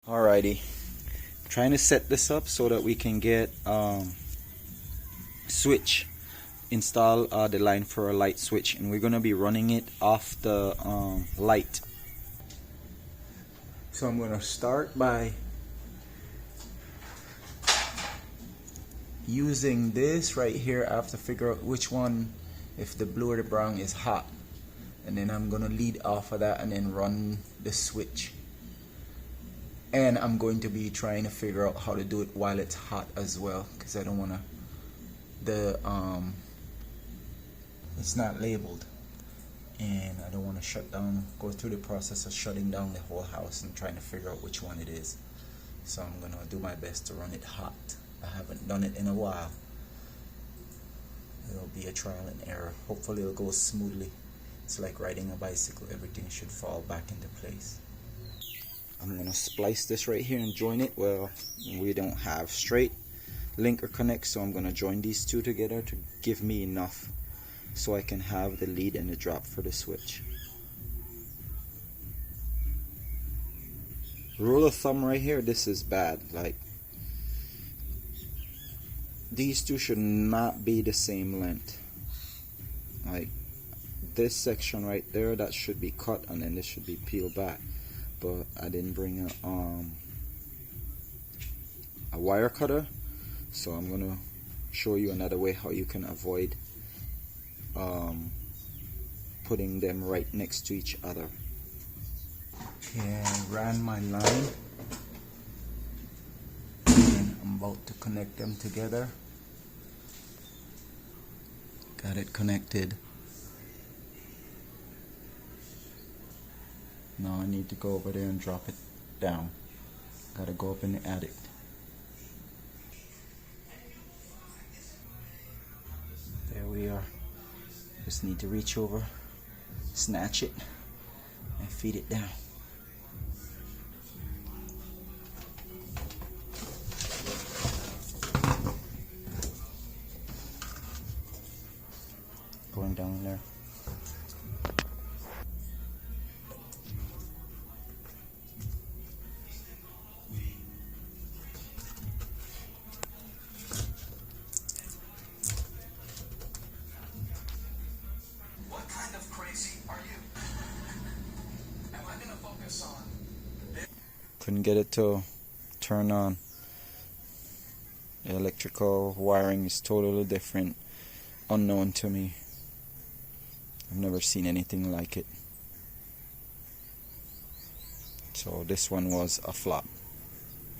Alrighty, trying to set this up so that we can get switch install the line for a light switch, and we're gonna be running it off the light. So I'm gonna start by using this right here. I have to figure out which one, if the blue or the brown is hot, and then I'm gonna lead off of that and then run the switch. And I'm going to be trying to figure out how to do it while it's hot as well, because I don't want to, it's not labeled, and I don't want to go through the process of shutting down the whole house and trying to figure out which one it is. So I'm going to do my best to run it hot. I haven't done it in a while. It'll be a trial and error. Hopefully it'll go smoothly. It's like riding a bicycle. Everything should fall back into place. I'm going to splice this right here and join it. Well, we don't have straight link or connect, so I'm going to join these two together to give me enough so I can have the lead and the drop for the switch. Rule of thumb right here, this is bad. Like, these two should not be the same length. Like, this section right there, that should be cut, and then this should be peeled back. But I didn't bring a wire cutter, so I'm gonna show you another way how you can avoid putting them right next to each other. Okay, I ran my line and I'm about to connect them together. Got it connected. Now I need to go over there and drop it down. Gotta go up in the attic. There we are. Just need to reach over, snatch it, and feed it down. Going down there. Couldn't get it to turn on. The electrical wiring is totally different, unknown to me. I've never seen anything like it. So this one was a flop.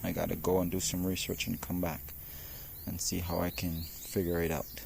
I gotta go and do some research and come back and see how I can figure it out.